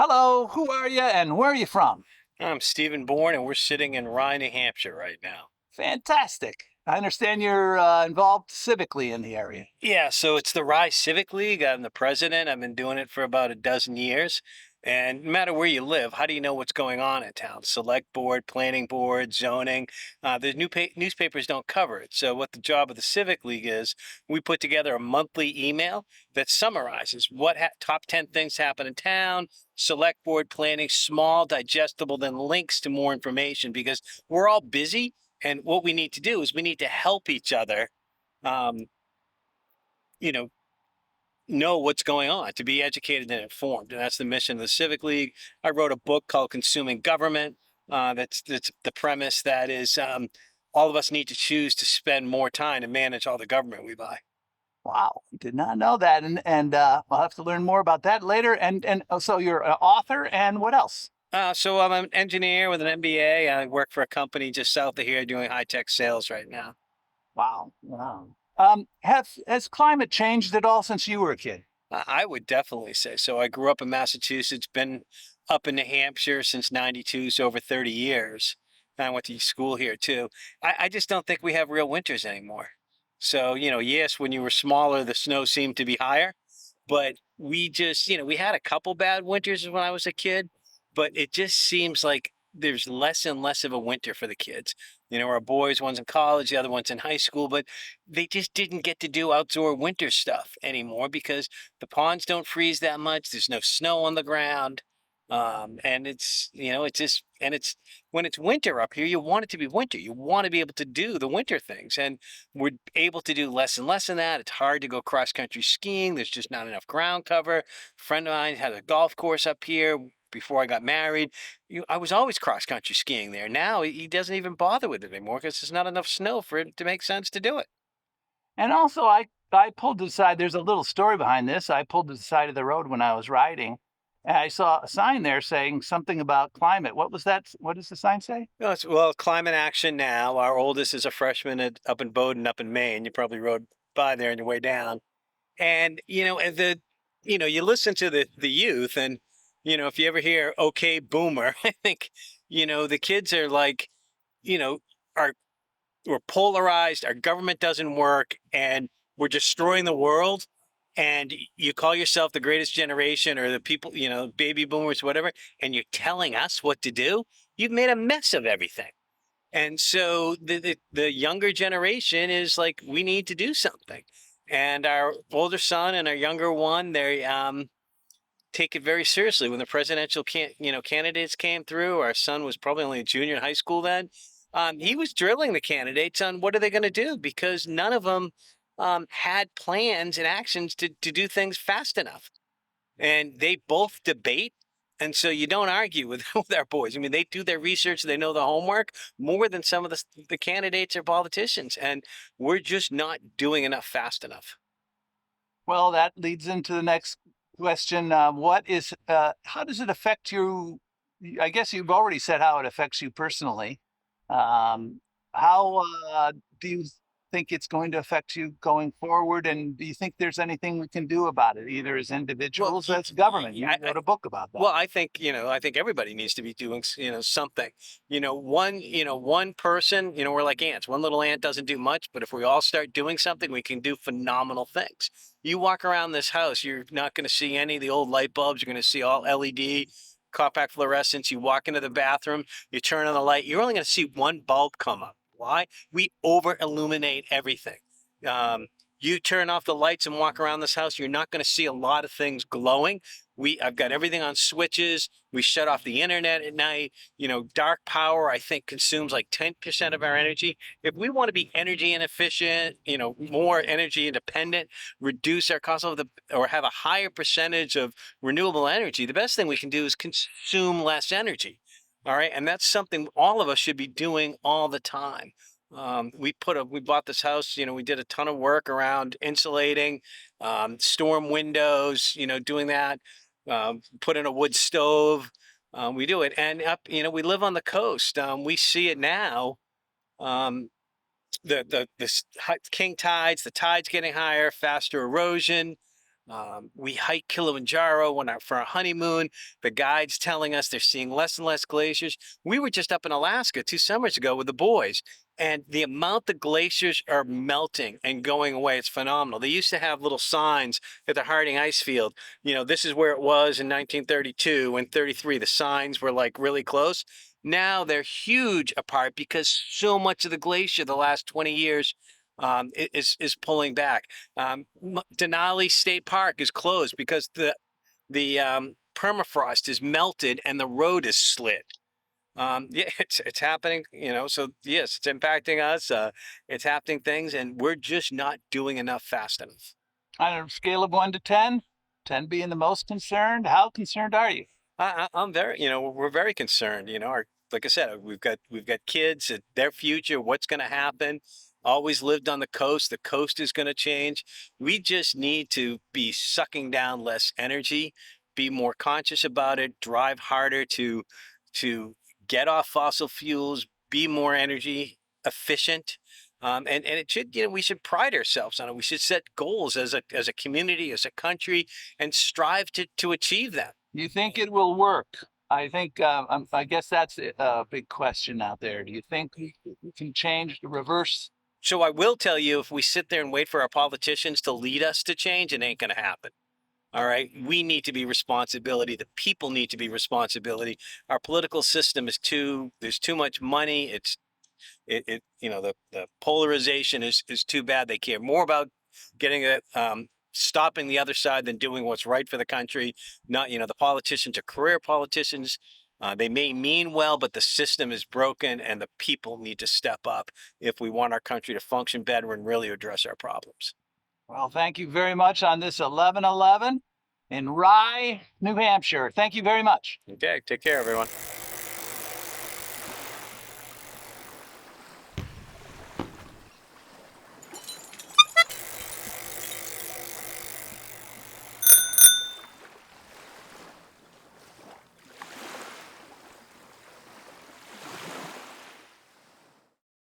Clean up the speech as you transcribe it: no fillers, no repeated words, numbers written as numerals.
Hello, who are you and where are you from? I'm Stephen Borne, and we're sitting in Rye, New Hampshire right now. Fantastic. I understand you're involved civically in the area. Yeah, so it's the Rye Civic League. I'm the president. I've been doing it for about a dozen years. And no matter where you live, how do you know what's going on in town? Select board, planning board, zoning. The newspapers don't cover it. So, what the job of the Civic League is, we put together a monthly email that summarizes what top 10 things happen in town, select board planning, small, digestible, then links to more information because we're all busy. And what we need to do is we need to help each other um, you know what's going on, to be educated and informed, and that's the mission of the Civic League. I wrote a book called Consuming Government. That's the premise that is all of us need to choose to spend more time to manage all the government we buy. Wow, did not know that, and I'll have to learn more about that later. And so you're an author, and what else? So I'm an engineer with an MBA. I work for a company just south of here doing high tech sales right now. Wow, wow. Has climate changed at all since you were a kid? I would definitely say so. I grew up in Massachusetts, been up in New Hampshire since '92, so over 30 years. And I went to school here too. I just don't think we have real winters anymore. So, yes, when you were smaller, the snow seemed to be higher, but we had a couple bad winters when I was a kid, but it just seems like there's less and less of a winter for the kids. Our boys, one's in college, the other one's in high school, but they just didn't get to do outdoor winter stuff anymore because the ponds don't freeze that much. There's no snow on the ground. And it's when it's winter up here, you want it to be winter. You want to be able to do the winter things. And we're able to do less and less of that. It's hard to go cross country skiing. There's just not enough ground cover. A friend of mine had a golf course up here before I got married. I was always cross country skiing there. Now he doesn't even bother with it anymore because there's not enough snow for it to make sense to do it. And also, I pulled to the side. There's a little story behind this. I pulled to the side of the road when I was riding, and I saw a sign there saying something about climate. What was that? What does the sign say? No, well, climate action now. Our oldest is a freshman up in Bowdoin, up in Maine. You probably rode by there on your way down. And you listen to the youth, and if you ever hear "Okay, Boomer," I think the kids are like, you know, are we're polarized. Our government doesn't work, and we're destroying the world. And you call yourself the greatest generation or the people, baby boomers, whatever, and you're telling us what to do. You've made a mess of everything. And so the younger generation is like, we need to do something. And our older son and our younger one, they take it very seriously. When the presidential candidates came through, our son was probably only a junior in high school then. He was drilling the candidates on what are they going to do because none of them had plans and actions to do things fast enough. And they both debate. And so you don't argue with, with our boys. I mean, they do their research, they know the homework more than some of the candidates or politicians. And we're just not doing enough fast enough. Well, that leads into the next question. How does it affect you? I guess you've already said how it affects you personally. How do you think it's going to affect you going forward? And do you think there's anything we can do about it, either as Well, individuals, as government? You yeah, wrote a book about that. well, I think everybody needs to be doing, something. One person, we're like ants. One little ant doesn't do much, but if we all start doing something, we can do phenomenal things. You walk around this house, you're not going to see any of the old light bulbs. You're going to see all LED, compact fluorescence. You walk into the bathroom, you turn on the light, you're only going to see one bulb come up. Why? We over illuminate everything. Um, you turn off the lights and walk around this house, you're not going to see a lot of things glowing. I've got everything on switches. We shut off the internet at night. Dark power, I think, consumes like 10% of our energy. If we want to be energy inefficient, more energy independent, reduce our cost or have a higher percentage of renewable energy, the best thing we can do is consume less energy. All right. And that's something all of us should be doing all the time. We bought this house, we did a ton of work around insulating, storm windows, doing that, put in a wood stove. We do it. And we live on the coast. We see it now. Um, the king tides, the tides getting higher, faster erosion. We hiked Kilimanjaro for our honeymoon. The guides telling us they're seeing less and less glaciers. We were just up in Alaska 2 summers ago with the boys, and the amount the glaciers are melting and going away, it's phenomenal. They used to have little signs at the Harding ice field. This is where it was in 1932 and 33. The signs were like really close. Now they're huge apart because so much of the glacier the last 20 years is pulling back. Denali State Park is closed because the permafrost is melted and the road is slid. Yeah, it's happening. So yes, it's impacting us. It's happening things, and we're just not doing enough fast enough. On a scale of 1 to 10, 10 being the most concerned, how concerned are you? I'm very, we're very concerned. Like I said, we've got kids, their future, what's going to happen. Always lived on the coast. The coast is going to change. We just need to be sucking down less energy, be more conscious about it, drive harder to get off fossil fuels, be more energy efficient. And it should, we should pride ourselves on it. We should set goals as a community, as a country, and strive to achieve them. You think it will work? I think, I guess that's a big question out there. Do you think we can change, reverse? So I will tell you, if we sit there and wait for our politicians to lead us to change, it ain't going to happen. All right. We need to be responsibility. The people need to be responsibility. Our political system there's too much money. The polarization is too bad. They care more about getting stopping the other side than doing what's right for the country. Not, the politicians are career politicians. They may mean well, but the system is broken, and the people need to step up if we want our country to function better and really address our problems. Well, thank you very much on this 11/11 in Rye, New Hampshire. Thank you very much. Okay, take care, everyone.